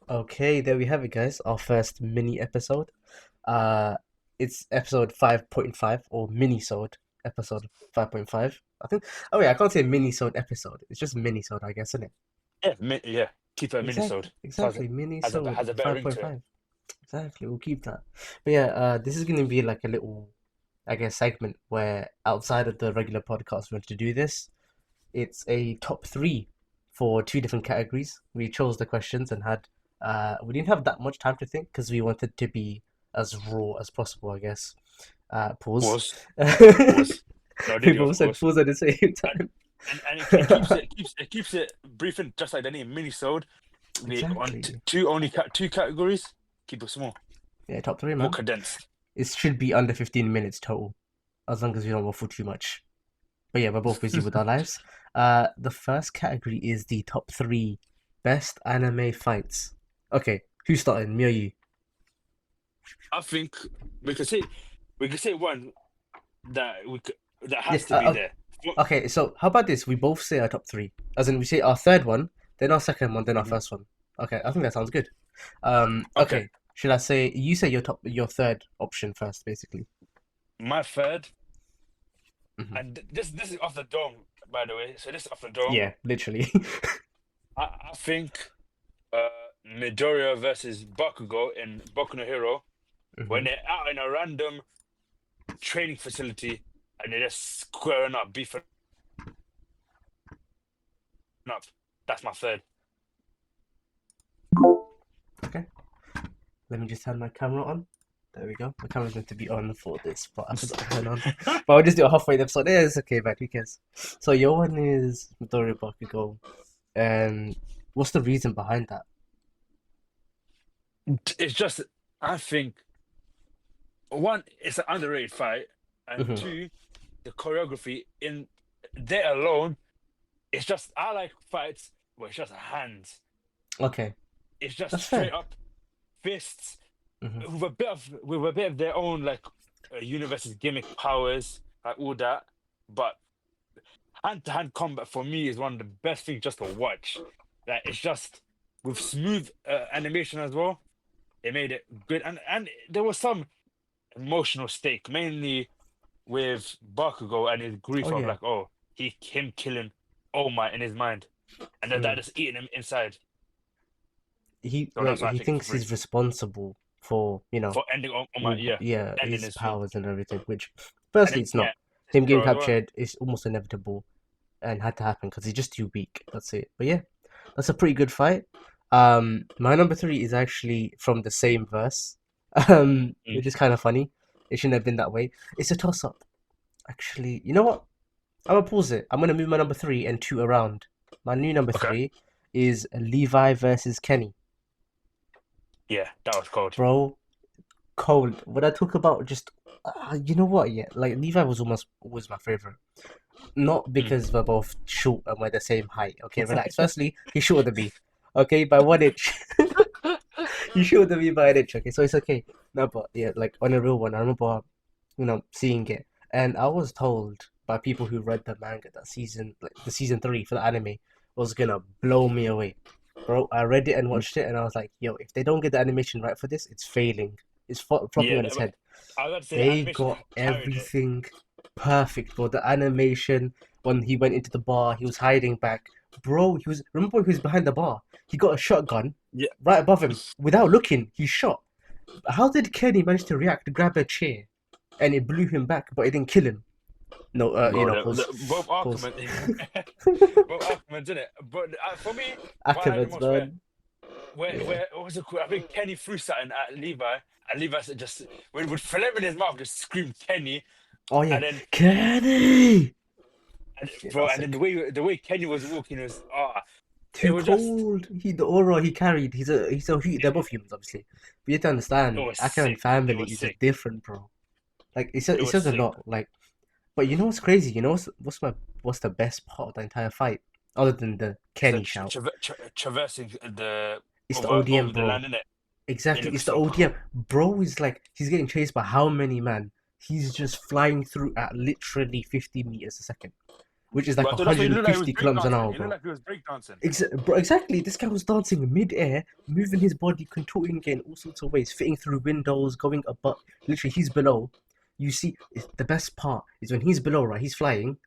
Okay, there we have it, guys. Our first mini episode. Uh, it's episode 5.5 or mini-sode episode 5.5. I think. Oh yeah, I can't say mini-sode episode. It's just mini-sode, I guess, isn't it? Yeah. Keep it a Exactly, minisode. exactly. Has Mini-sode a better ring to it. 5.5. Exactly. We'll keep that. But yeah, this is gonna be like a little, I guess, segment where outside of the regular podcast we want to do this. It's a top three for two different categories. We chose the questions and had we didn't have that much time to think because we wanted to be as raw as possible, I guess. Pause. Pause. Pause. No, did We you? Of both said course. pause at the same And time. it keeps it brief and just like any minisode. We want Exactly. two categories. Keep it small, Yeah, top three, more man. condensed. It should be under 15 minutes total, as long as we don't waffle too much. But yeah, we're both busy with our lives. The first category is the top three best anime fights. Okay, who's starting? Me or you? I think we could say we could say one that Yeah. has to be there. Okay, so how about this? We both say our top three. As in, we say our third one, then our second one, then our Mhm. first one. Okay, I think that sounds good. Okay, Okay. Should I say you say your third option first, basically? my third, Hmm. and this is off the dome, by the way. So this is off the dome. Yeah, literally. I think uh Midoriya versus Bakugo in Boku no Hero when Hmm. they're out in a random training facility and they're just squaring up, beefing up. That's my third. Okay. Let me just turn my camera on. There we go. My camera's meant to be on for this, but I forgot to turn on. But I'll just do it halfway the episode. Yeah, it's okay, man. Who cares? So your one is Midoriya Bakugo, and what's the reason behind that? It's just I think one, it's an underrated fight, and Hmm. two, the choreography in there alone. It's just I like fights where it's just hands. Okay, It's just that's fair. straight up fists Hmm. with a bit of their own like universe's gimmick powers, like all that. But hand to hand combat for me is one of the best things just to watch. Like it's just with smooth animation as well. It made it good, and there was some emotional stake, mainly with Bakugo and his Oh grief of yeah. like, oh, him killing All Might in his mind, and then that Mm. just eating him inside. He So that's why I he think thinks three he's responsible for for ending All Might, yeah, yeah, ending his his thing, powers and everything. Which, and firstly, then it's yeah, not his him getting hero as well. captured is almost inevitable and had to happen because he's just too weak. That's it. But yeah, that's a pretty good fight. My number three is actually from the same verse, Mm. which is kind of funny. It shouldn't have been that way. It's a toss up. Actually, you know what? I'm gonna pause it. I'm gonna move my number three and two around. My new number Okay, three is Levi versus Kenny. yeah, that was cold. Bro, cold. When I talk about just, you know what? Yeah, like Levi was almost always my favorite. Not Mm. because we're both short and we're the same height. Okay, relax. Firstly, he's shorter than me. Okay, by 1 inch. He's shorter than me by an inch. Okay, so it's okay. No, but yeah, like on a real one, I remember, seeing it, and I was told by people who read the manga that season, like the season three for the anime, was gonna blow me away. Bro, I read it and watched it, and I was like, yo, if they don't get the animation right for this, it's failing. It's flopping Yeah, on its head. I was about to say the They animation got carried it. everything perfect, bro. The animation when he went into the bar, he was hiding back. Bro, he was remember when he was behind the bar? He got a shotgun Yeah, right above him. Without looking, he shot. How did Kenny manage to react to grab a chair and it blew him back, but it didn't kill him? No, bro, pause. both Pause. arguments, both arguments, did it? But for me, what I like the Ackermans, most where man. where Yeah. where what was it called? I think Kenny threw something at Levi, and Levi said just with phlegm in his mouth, just screamed Kenny, Oh yeah. and then Kenny! Yeah, bro, that's and then sick. the way Kenny was walking was it Too was just cold. The aura he carried. They're both humans, obviously. But you have to it understand, was Akira and sick. It family was is just sick. different, bro. Like It it was says a sick. lot. Like, but you know what's crazy? You know what's the best part of the entire fight, other than the It's the Kenny shout? traversing the It's the ODM, over the bro. land, innit? It Exactly, looks it's the so ODM. cool. Bro is like he's getting chased by how many man? He's just flying through at literally 50 meters a second. which is like But so that's why he looked like he was 150 kilometers an breakdancing. hour, He looked bro. like he was breakdancing. Bro, exactly. This guy was dancing mid-air, moving his body, contorting it in all sorts of ways, fitting through windows, going above. Literally, he's below. You see, the best part is when he's below, right? He's flying.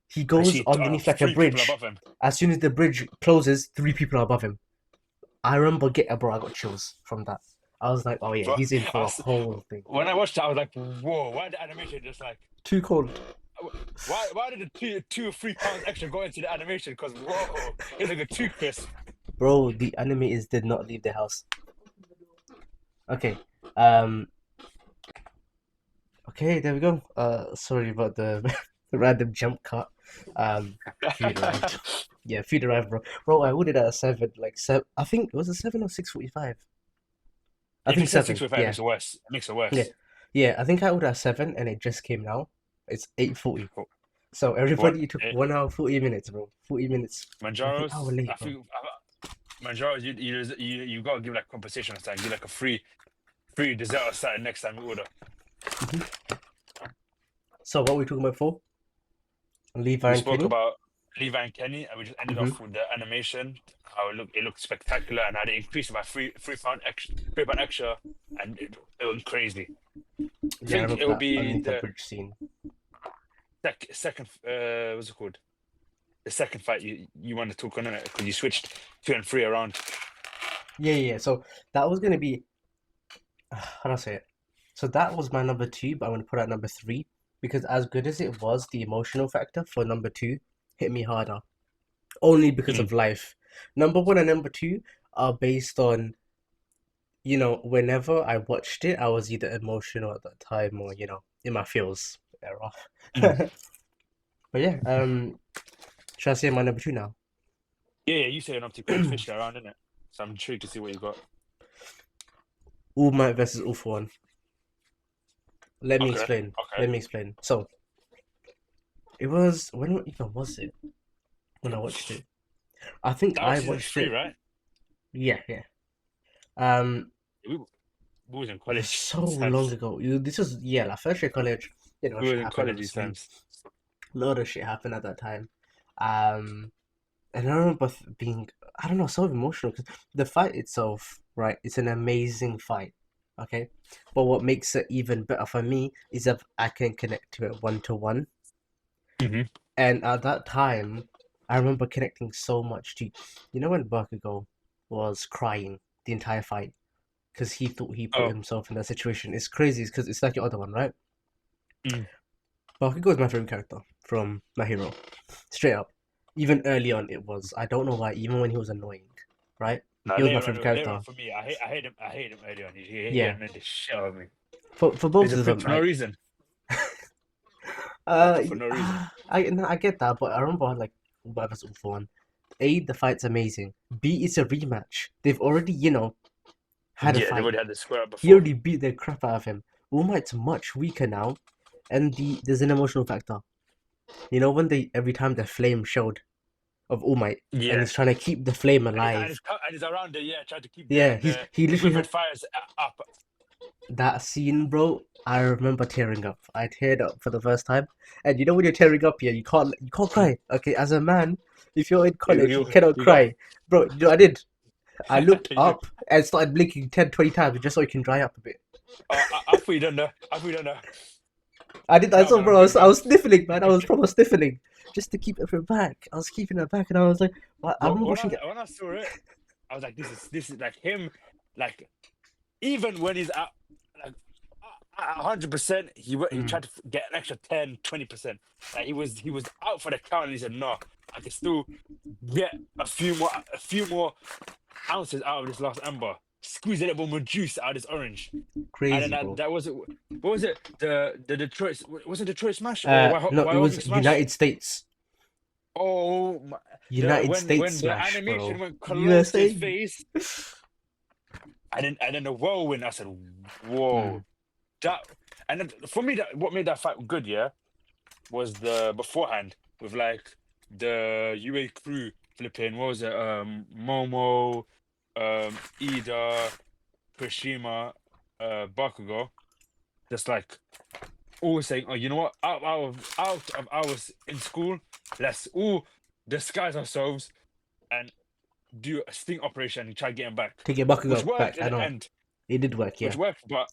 He I goes see underneath like a three people bridge. above him. As soon as the bridge closes, 3 people are above him. I remember bro, I got chills from that. I was like, oh yeah, But he's in for a whole thing. when I watched it, I was like, whoa, why the animation just like. Too cold. Why did the 2 or 3 pounds extra go into the animation? Because whoa, it's like a too crisp. Bro, the animators did not leave the house. Okay. Okay, there we go. Sorry about the random jump cut. Food arrived. Yeah, food arrived, bro. Bro, I ordered at a 7, like 7. I think it was a 7 or 6:45. I If you think said 7. 6.5, it Yeah, makes it worse. It makes it yeah, worse. yeah. I think I ordered at 7, and it just came now. It's 8:40. Cool. So What? everybody took 1 hour 40 minutes, bro. 40 minutes. Like an hour Manjaro's, late, I bro. think Manjaro's, you gotta give like compensation or something. Give like a free dessert or something next time you order. So what were we talking about before? Levi We and spoke Kenny. about Levi and Kenny, and we just ended Hmm. off with the animation, how it looked spectacular, and how they increased by £3 extra, £3 extra, and it went crazy. I Yeah, I think remember it will that be underneath the the bridge scene. second. What's it called? The second fight you want to talk on it because you switched 2 and 3 around. Yeah. So that was gonna be how do I say it? So that was my number 2, but I'm gonna put it at number 3 because as good as it was, the emotional factor for number 2 hit me harder. Only because Mm. of life. Number 1 and number 2 are based on, whenever I watched it, I was either emotional at that time or, in my feels era. Mm. But yeah, should I say my number 2 now? Yeah, you say an optic because you switched it around, innit? So I'm intrigued to see what you got. All Might versus All for One. Let me Okay, explain. okay. Let me explain. So it was when even was it when I watched it? I think That I was season watched 3, it. right? Yeah. Um, We, we was in it was college so long times. ago. This was like first year college. We Shit was in happened college these obviously. times. A lot of shit happened at that time. And I remember being, I don't know, so emotional because the fight itself, right? It's an amazing fight. Okay, but what makes it even better for me is that I can connect to it 1-to-1. Hmm. And at that time, I remember connecting so much to, when Bakugo was crying the entire fight because he thought he put Oh, himself in that situation. It's crazy because it's like your other one, right? mm. Bakugo is my favorite character from My Hero, straight up. Even early on, it was. I don't know why. Even when he was annoying, right? No, He was my favorite later on character. for me, I hate him early on. He Yeah, annoyed the shit out of me. for He's both a of prick them, for no right? reason. Uh, For no reason. I get that, but I remember like whatever sort of one. A, the fight's amazing. B, it's a rematch. They've already, had a Yeah, they've fight. already had the square up He before. already beat the crap out of him. All Might's much weaker now, and there's an emotional factor. When every time the flame showed of All Might, and Yeah, he's trying to keep the flame and alive. he's around it. Yeah, trying to keep Yeah, he the literally withered had fires up. that scene, bro. I remember tearing up. I teared up for the first time, and when you're tearing up here, you can't Mm. cry. Okay, as a man, if you're in college, you You cannot you got. cry, bro. You know what I did? I looked up and started blinking 10, 20 times just so it can dry up a bit. I thought you don't know. I thought you don't know. I did that, No so man, I'm bro. I joking. was sniffling, man. I was proper sniffling just to keep it back. I was keeping it back, and I was like, what? I But remember watching it. when I saw it, I was like, this is like him. Like even when he's like 100%, he Mm, tried to get an extra 10, 20%. Like he was out for the count, and he said, no, I can still get a few more ounces out of this last ember. Squeeze a little more juice out of this orange. And then crazy, bro. that was it. What was it? The Detroit, was it Detroit Smash or No, it Wyoming was Smash? United States. Oh my, United States when the smash, animation bro. went close to his USA. face, and then the whirlwind, I said, Mm, whoa. That and then for me, that what made that fight good, yeah, was the beforehand with like the UA crew flipping. What was it? Momo, Ida, Kushima, Bakugo, just like always saying, "Oh, you know what? Out of hours in school, let's all disguise ourselves and do a sting operation and try to get him back," To get which Bakugo back, worked in I the know. end, It did work, which yeah. worked, but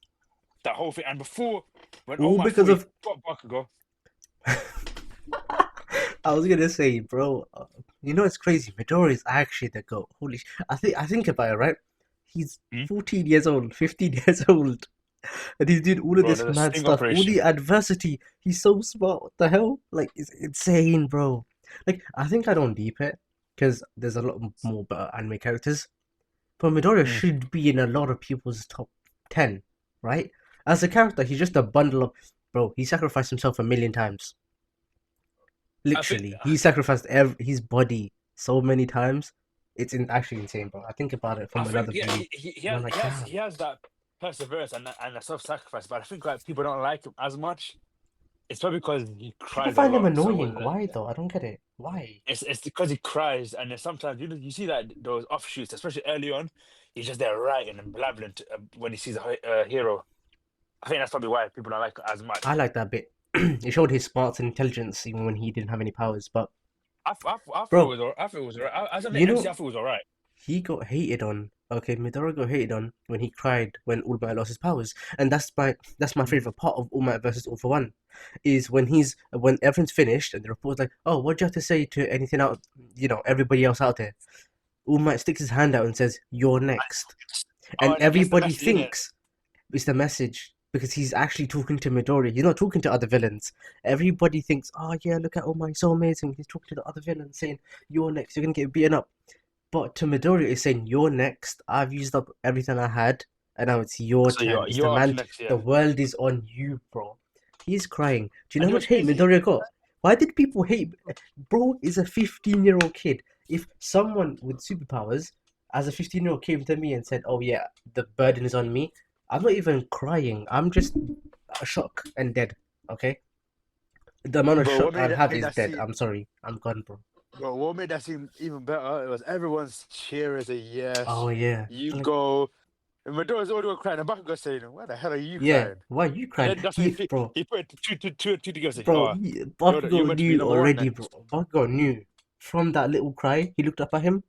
that whole thing. And before, when All Omar because thought he of... got Bakugo, I was gonna say, bro, you know it's crazy. Midori is actually the GOAT. Holy I think about it, right? He's hmm? 14 years old, 15 years old, and he's doing all of Bro, this there's a mad sting stuff, all operation. the adversity. He's so smart. What the hell? Like, it's insane, bro. Like, I think I don't deep it because there's a lot more better anime characters. But Midoriya Mm. should be in a lot of people's top 10, right? As a character, he's just a bundle of... Bro, he sacrificed himself a million times. I think Literally, he sacrificed his body so many times. It's actually insane, bro. I think about it from another yeah, view, and I'm like, damn. he has that perseverance and a self-sacrifice, but I think like people don't like him as much. It's probably because he People cries a find him lot. So annoying. Why though? I don't get it. Why? it's because he cries, and then sometimes you see that those offshoots, especially early on, he's just there writing and blabbering when he sees a hero. I think that's probably why people don't like him as I much. like that bit. It showed his smarts and intelligence even when he didn't have any powers. But I thought it bro, was I thought it was alright. As an you MC, know I thought it was alright. he got hated on. Okay, Midori got hated on when he cried when All Might lost his powers, and that's my Mm. favorite part of All Might versus All for One, is when everything's finished and the report's like, oh, what do you have to say to anything out, everybody else out there? All Might sticks his hand out and says, "You're next," Oh, and and that's the everybody message, isn't it? thinks it's the message because he's actually talking to Midori. He's not talking to other villains. Everybody thinks, oh yeah, look at All Might, so amazing. He's talking to the other villains, saying, "You're next. You're gonna get beaten up." But to Midori, it's saying, "You're next. I've used up everything I had, and now it's your So turn. It's the you're up man. next, The yeah. world is on you, bro." He's crying. Do you know And how he was much hate crazy. Midori got? Why did people hate? Bro is a 15-year-old kid. If someone with superpowers, as a 15-year-old, came to me and said, "Oh yeah, the burden is on me," I'm not even crying. I'm just shocked and dead. Okay, the amount of Bro, shock I'd have made is that dead. scene? I'm sorry. I'm gone, bro. Bro, what made that seem even better? It was everyone's cheer as a Oh yes. yeah, You like go. And Madora's already crying. And Bakugo saying, "Why the hell are you yeah. crying?" Why you And crying? then that's when He, bro. he put it two together, saying, Bro, "Oh, you're Bakugo meant to be knew number one already, bro. next." Bakugo knew from that little cry. He looked up at him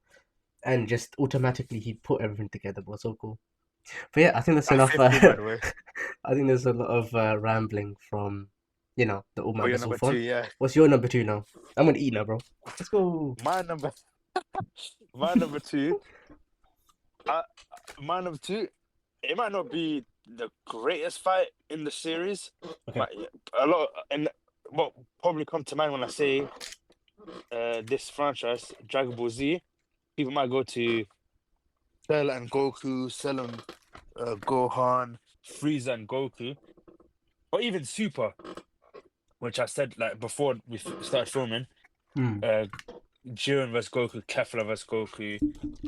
and just automatically he put everything together, bro. So cool. But yeah, I think that's At enough. 15, by the way. I think there's a lot of rambling from, the All Oh, Might you're vs. All number for two, One. yeah. What's your number two now? I'm gonna eat now, bro. Let's go. My number, my number two. Uh, my number two. It might not be the greatest fight in the series. Okay. But a lot, and what probably come to mind when I say this franchise, Dragon Ball Z, people might go to Cell and Goku, Cell and Gohan, Frieza and Goku, or even Super, which I said like before we started filming. Hmm. Uh, Jiren vs Goku, Kefla vs Goku,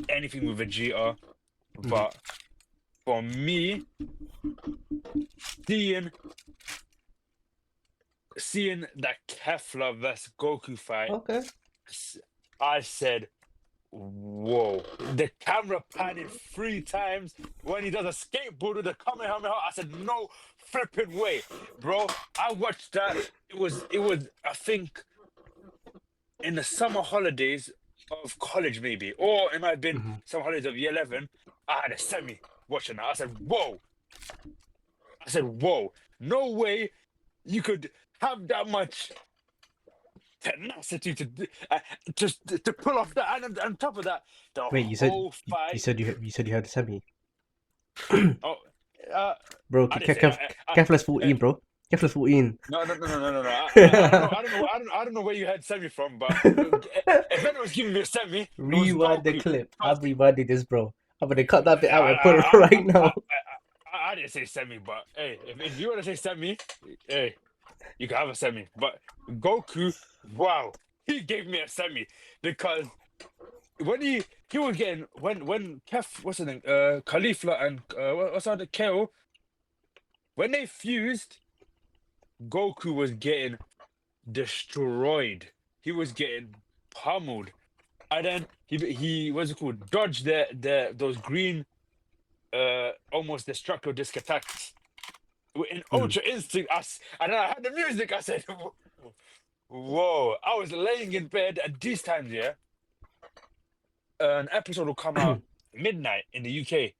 anything with Vegeta. Hmm. But for me, seeing that Kefla vs Goku fight, Okay. I said, "Whoa!" The camera panning 3 times when he does a skateboard with the Kamehameha. I said, "No flipping way, bro!" I watched that. It was. I think in the summer holidays of college, maybe, or it might have been Hmm. some holidays of year 11. I had a semi watching that. I said, "Whoa!" I said, "Whoa! No way you could have that much tenacity just to pull off that." And on top of that, the Wait, whole you fight. said you had a semi, Oh, uh, bro. I didn't say. Kefla's 14, bro. Kefla's 14. No, no, no, no, no, no, no. I don't know. I don't know where you had semi from. But if anyone's giving me a semi, it was Rewind the Goku. clip. I'm But rewinding this, bro. I'm gonna cut that bit out and put it I, right now. I didn't say semi. But hey, if you want to say semi, hey, you can have a semi. But Goku, wow, he gave me a semi because when he was getting when Kef, what's his name, Caulifla and what's the KO, when they fused, Goku was getting destroyed. He was getting pummeled. And then he what's it called? Dodged those green almost destructo disc attacks. in Mm. Ultra Instinct, and then I had the music. I said, "Whoa!" I was laying in bed at these times. Yeah, an episode will come out midnight in the UK.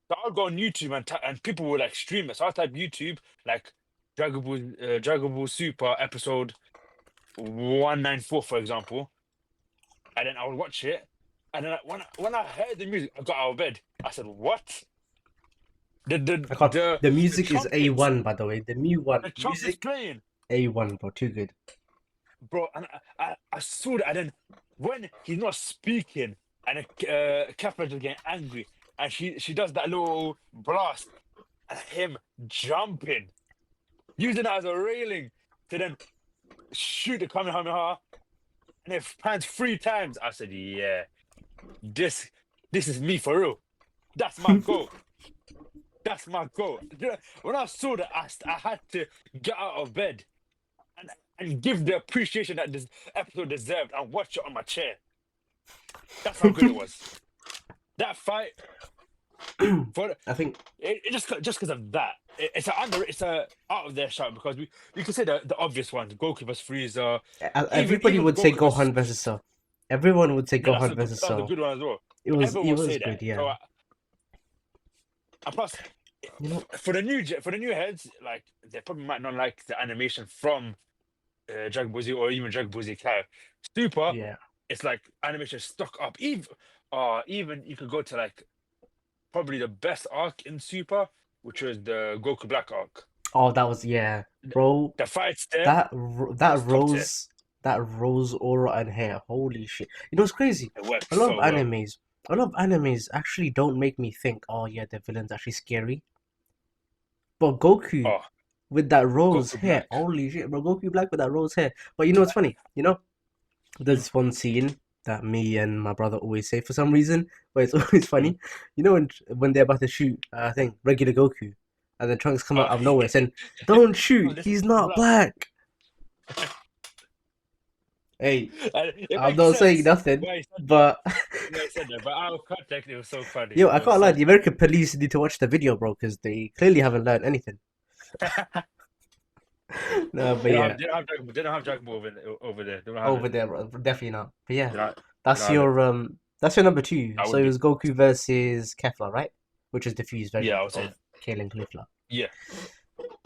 So I'll go on YouTube and people will like stream it. So I type YouTube like Dragon Ball Super episode 194, for example, and then I would watch it. And then when I heard the music, I got out of bed. I said, "What? The the I can't. the The the music is trumpets, A1, by the way. The new one, the trumpets music playing, A1, bro. Too good. bro." And I saw that. And then when he's not speaking, and Catherine is getting angry, and she does that little blast, and him jumping, using it as a railing to then shoot the Kamehameha, and it pans 3 times. I said, "Yeah, this this is me for real. That's my goal. That's my goal." When I saw that, I had to get out of bed and give the appreciation that this episode deserved and watch it on my chair. That's how good it was. That fight for I think it just because of that. It's a out of their shout because we could say the obvious ones: Goku vs Frieza. everybody Even would say Goku vs Gohan versus Cell. Everyone would say yeah, Gohan versus that's a Cell. good one as well. Everyone It will was say good, that. yeah. So and plus, You know, for the new heads, like they probably might not like the animation from Dragon Ball Z or even Dragon Ball Z Kai. Super, yeah. it's like animation stuck up. Even you could go to like probably the best arc in Super, which was the Goku Black arc. Oh, that was yeah, bro. The fights there That was top tier. rose aura and hair. Holy shit! You know what's crazy? It worked A lot of so well. animes, a lot of animes actually don't make me think, oh yeah, the villain's actually scary. But Goku Oh, with that rose Goku hair, Black. holy shit, bro! Goku Black with that rose hair. But you know what's funny? You know, there's this one scene that me and my brother always say for some reason, but it's always Mhm. funny. You know when they're about to shoot, I think regular Goku, and then Trunks come out Oh, of nowhere saying, "Don't oh, shoot, this he's is not black. black." Hey, And it I'm makes not saying sense nothing, why he said that. but Why he said that, but out of context, it was so funny. yo, I It was can't lie. so The funny. American police need to watch the video, bro, because they clearly haven't learned anything. No, but yeah, They don't have Dragon Ball over there. They don't have over it. there, bro, definitely not. But yeah, They don't have it. that's your number two. I So would it be. was Goku versus Kefla, right? Which is the fused Yeah, version I would say. of Kale and Caulifla. Yeah,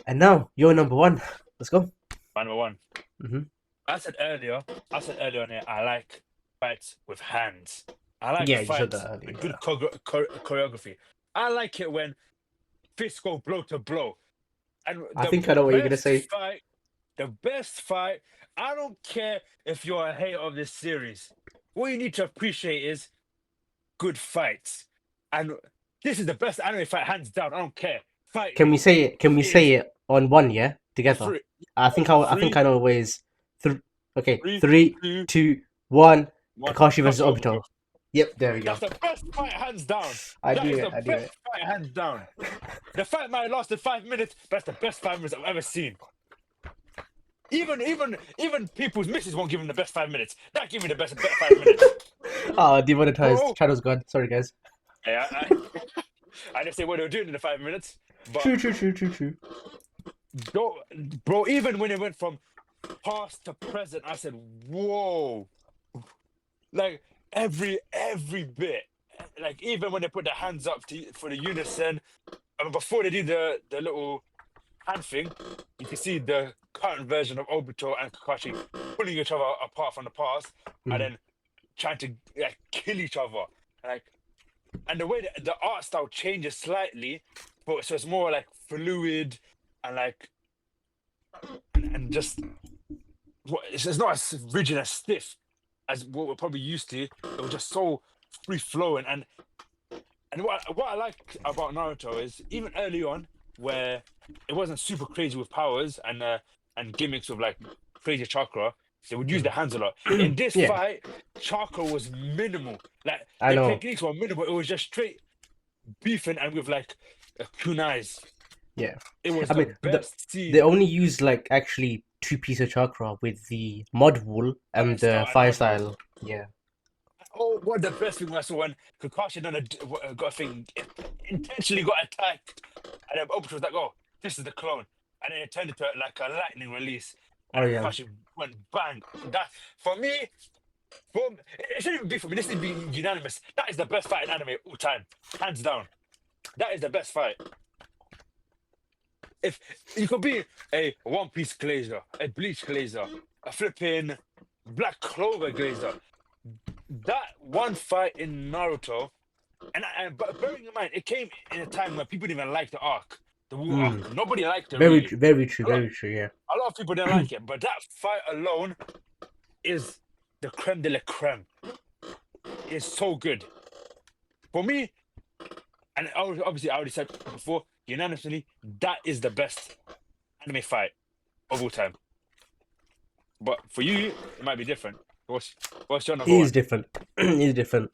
And now you're number one. Let's go. my number one. Hmm. I said earlier. I said earlier on here. I like fights with hands. I like Yeah, you said fights that earlier. with Yeah. good choreography. I like it when fists go blow to blow. And I think I know what you're gonna say. the best fight. I don't care if you're a hater of this series. What you need to appreciate is good fights. And this is the best anime fight, hands down. I don't care. Fight Can we say it? Can we say is it on one? Yeah, together. free. I think I know ways. Okay, Three, 3, two, 2, 1. one. Kakashi versus Kakashi Obito. Obito. Yep, there we go. That's the best fight, hands down. I That knew is it. the I knew best it. fight, hands down. The fight might have lasted 5 minutes, but that's the best 5 minutes I've ever seen. Even people's misses won't give him the best 5 minutes. That give me the best 5 minutes. Ah, demonetized. Bro. Channel's gone. Sorry, guys. Yeah, I didn't say what they were doing in the 5 minutes, but True. bro, even when it went from past to present, I said, "Whoa!" Like every bit, like even when they put their hands up for the unison, and before they do the little hand thing, you can see the current version of Obito and Kakashi pulling each other apart from the past, and then trying to like kill each other, like. And the way that the art style changes slightly, but so it's more like fluid and like and just it's not as rigid as stiff as what we're probably used to. It was just so free flowing and what I like about Naruto is even early on where it wasn't super crazy with powers and gimmicks with like crazy chakra. They would use their hands a lot. In this Yeah. fight, chakra was minimal. Like I the know. techniques were minimal. It was just straight beefing and with like kunais. Yeah. It was I the mean, best scene. they only use like actually 2 pieces of chakra with the mod wool and the Style fire Mod style. Yeah. Oh, what the best thing I saw when Kakashi got a thing, intentionally got attacked, and then Obito was like, "Oh, this is the clone, and then it turned into like a lightning release, Oh and yeah. Kakashi went bang. That for me, it shouldn't even be for me. This should be unanimous. That is the best fight in anime all time, hands down. That is the best fight. If you could be a One Piece glazer, a Bleach glazer, a flipping Black Clover glazer, that one fight in Naruto, but bearing in mind, it came in a time when people didn't even like the arc, the Wu arc. Nobody liked it Very really. true. Very true. A lot, Very true. Yeah. a lot of people didn't like it, but that fight alone is the creme de la creme. It's so good for me. And obviously, I already said before, unanimously, that is the best anime fight of all time. But for you, it might be different. What's your number He is one? different. He's different.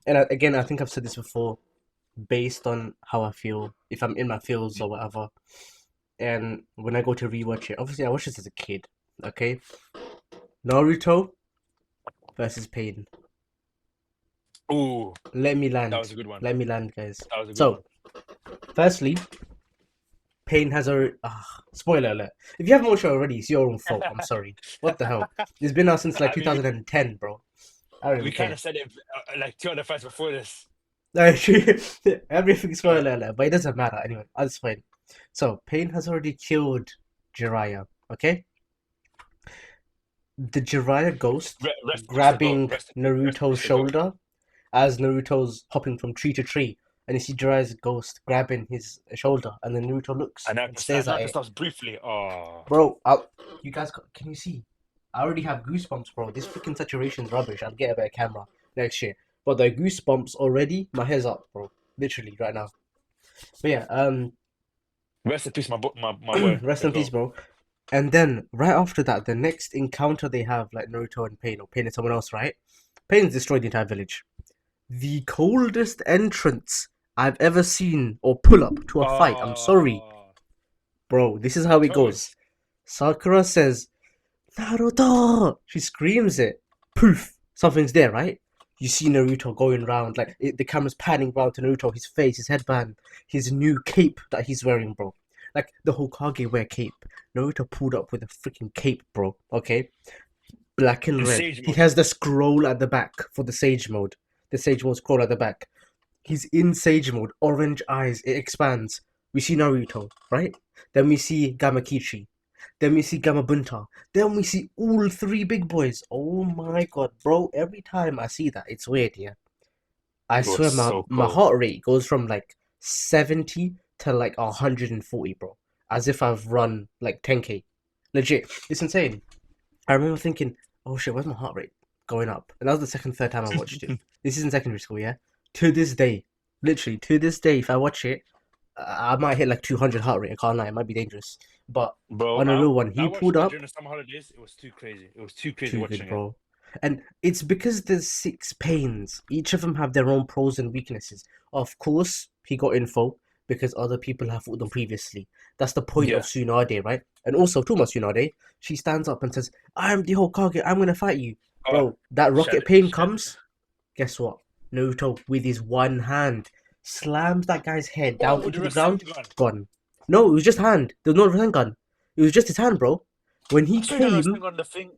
And again, I think I've said this before, based on how I feel, if I'm in my feels or whatever. And when I go to rewatch it, obviously I watched this as a kid. Okay, Naruto versus Pain. Ooh, Let me that land. was a good one. Let me land, guys. That was a good So, one. firstly, Pain has a spoiler alert. If you haven't watched it already, it's your own fault. I'm sorry. What the hell? It's been out since like I mean, 2010, bro. I don't we even kind care. of said it like 200 fights before this. Everything's spoiler alert, but it doesn't matter anyway. That's fine. So, Pain has already killed Jiraiya. Okay, the Jiraiya ghost Rest the goat. grabbing Rest Naruto's the goat. shoulder as Naruto's hopping from tree to tree, and you see Jiraiya's ghost grabbing his shoulder, and then Naruto looks And and stares at Naruto it. stops briefly. Oh, Bro, you guys, can you see? I already have goosebumps, bro. This freaking saturation's rubbish. I'll get a better camera next year. But the goosebumps already, my hair's up, bro. Literally right now. But yeah, rest in peace, my boy. rest The in peace, goat. bro. And then right after that, the next encounter they have, like Naruto and Pain, or Pain and someone else, right? Pain's destroyed the entire village. The coldest entrance I've ever seen or pull up to a fight. I'm sorry, Oh, bro. This is how it goes. toast. Sakura says, Naruto! She screams it. Poof! Something's there, right? You see Naruto going around, like the camera's panning around to Naruto, his face, his headband, his new cape that he's wearing, bro. Like the Hokage wear cape. Naruto pulled up with a freaking cape, bro. Okay? Black and In red. Sage He mode. has the scroll at the back for the Sage mode. The Sage mode scroll at the back. He's in Sage mode. Orange eyes. It expands. We see Naruto, right? Then we see Gamakichi. Then we see Gamabunta. Then we see all three big boys. Oh my god, bro. Every time I see that, it's weird, yeah. I It was swear so my cold. heart rate goes from like 70 to like 140, bro. As if I've run like 10k. Legit. It's insane. I remember thinking, oh shit, where's my heart rate going up? And that was the second, third time I watched it. This is in secondary school, yeah? To this day, literally, to this day, if I watch it, I might hit like 200 heart rate. I can't lie, it might be dangerous. But Bro, on a real one, I he watched pulled that up during the summer holidays. It was too crazy. It was too crazy too good, watching it. bro. And it's because there's 6 pains. Each of them have their own pros and weaknesses. Of course, he got info because other people have fought them previously. That's the point of Yeah. Tsunade, right? And also, Tuma Tsunade, she stands up and says, I'm the Hokage, I'm gonna fight you. Oh, Bro, that rocket shed, pain shed. comes, guess what? Naruto, with his one hand, slams that guy's head Oh, down with into the the ground, Rasengan. gone. No, it was just hand. There was no Rasengan. It was just his hand, bro. When he I saw the came, Rasengan, the thing.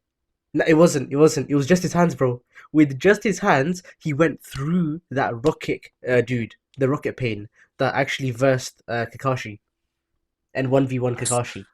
no, it wasn't. It wasn't. It was just his hands, bro. With just his hands, he went through that rocket dude, the rocket pain that actually versed Kakashi and 1v1 Kakashi.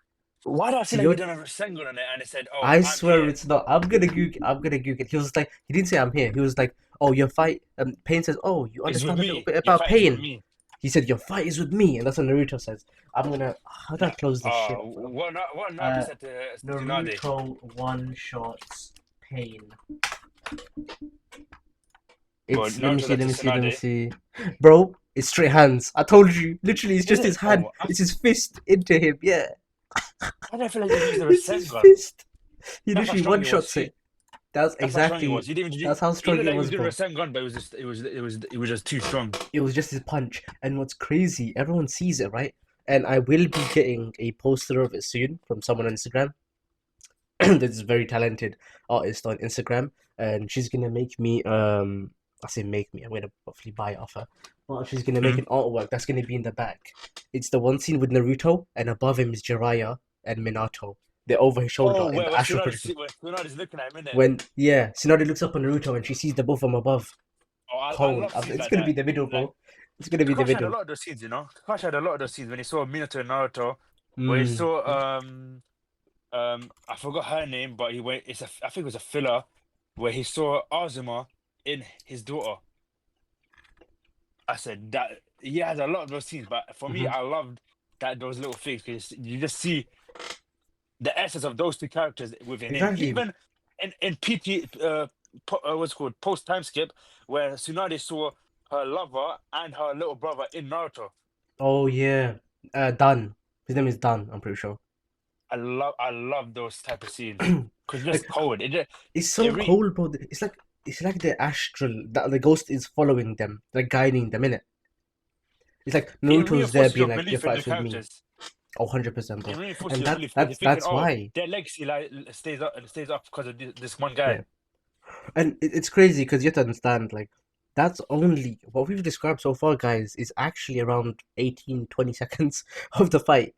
Why do I feel See, like he done a Rasengan on it and it said, "Oh, I I'm swear here." it's not. I'm gonna Google. I'm gonna Google. He was like, he didn't say I'm here. He was like, oh, your fight. Pain says, oh, you It's with understand a little me. bit Your about fight is with pain. me. He said, your fight is with me, and that's what Naruto says. I'm gonna. How do I close this shit? What Naruto said to Tsunade? Naruto one shots pain. It's let me Naruto see, said let to me see, let me Tsunade. see. Bro, it's straight hands. I told you. Literally, it's Is just it? his hand. Oh, It's his fist into him. Yeah. why do I feel like he used the It's his Rasengan? fist. He That's how literally strong one he was. shots it. That's That's how strong he exactly. was. He didn't even. That's how He strong looked it like he was, was doing bro. Rasengan, but it was just too strong. It was just his punch. And what's crazy, everyone sees it, right? And I will be getting a poster of it soon from someone on Instagram. This is a very talented artist on Instagram, and she's gonna make me I say make me. I'm gonna hopefully buy it off her. But she's gonna make Mhm. an artwork that's gonna be in the back. It's the one scene with Naruto, and above him is Jiraiya and Minato. They're over his shoulder Oh, in where the astral projection. Where Tsunade is looking at him, innit? When Tsunade looks up on Naruto and she sees the both of them above. Oh, I Cold. love scenes It's like gonna be that. the middle, Like bro. It's gonna be the Kakashi had a middle. lot of those scenes, you know. Kakashi had a lot of those scenes when he saw Minato and Naruto, where he Mm. saw I forgot her name, but he went. I think it was a filler where he saw Azuma in his daughter. I said that he has a lot of those scenes, but for me, Hmm. I loved that those little things because you just see the essence of those two characters within him. Exactly. Even in PT, what's it called post time skip, where Tsunade saw her lover and her little brother in Naruto. Oh yeah. Dan. His name is Dan, I'm pretty sure. I love those type of scenes because just Like cold. it's It so re cold, bro. It's like the astral that the ghost is following them, like guiding them in it. It's like it Naruto's there reinforces being your like, it belief in the fights with me. characters. Oh, 100%, It bro. reinforces And your that belief because you're that's thinking, that's oh, why. their legacy like stays up because of this one Yeah. guy. And it's crazy because you have to understand, like, that's only what we've described so far, guys, is actually around 18-20 seconds of the fight.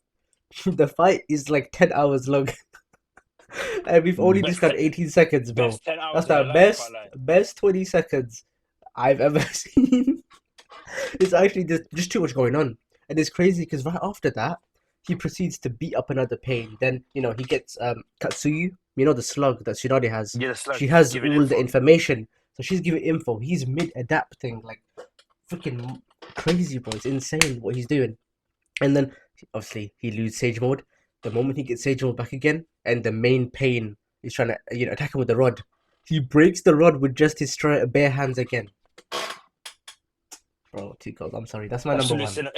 The fight is like 10 hours long. And we've only Best described 18 seconds, bro. best ten That's hours of the your life, I can't lie. best 20 seconds I've ever seen. It's actually just too much going on. And it's crazy because right after that, he proceeds to beat up another pain. Then, he gets Katsuyu, the slug that Tsunade has. Yeah, the slug She has giving all the info. information. So she's giving info. He's mid adapting, like freaking crazy, bro. It's insane what he's doing. And then obviously he loses Sage Mode. The moment he gets Sage Mode back again, and the main pain is trying to attack him with the rod, he breaks the rod with just his bare hands again. Bro, two goals. I'm sorry, that's my number Absolute one. cinema.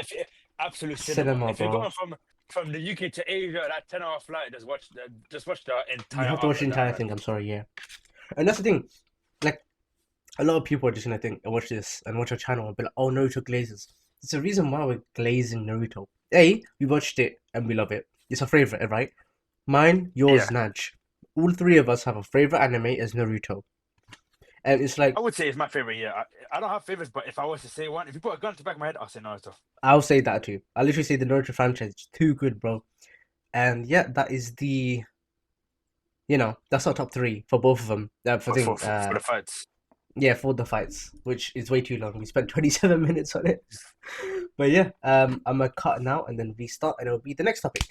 Absolute cinema. Cinema, If you're bro. going from the UK to Asia, that 10-hour flight, just watch the You entire have to watch arc the of that, entire man. thing. I'm sorry, yeah. And that's the thing. Like, a lot of people are just gonna think and watch this and watch our channel and be like, "Oh, Naruto glazes." It's the reason why we're glazing Naruto. We watched it and we love it. It's our favorite, right? Mine, yours, Yeah. Naj. All three of us have a favorite anime as Naruto, and it's I like would say it's my favorite. Yeah, I don't have favorites, but if I was to say one, if you put a gun to the back of my head, I'll say Naruto. I'll say that too. I literally say the Naruto franchise is too good, bro. And yeah, that is that's our top three for both of them. For thing, For the fights. yeah, for the fights, which is way too long. We spent 27 minutes on it. But yeah, I'm gonna cut now and then restart, and it'll be the next topic.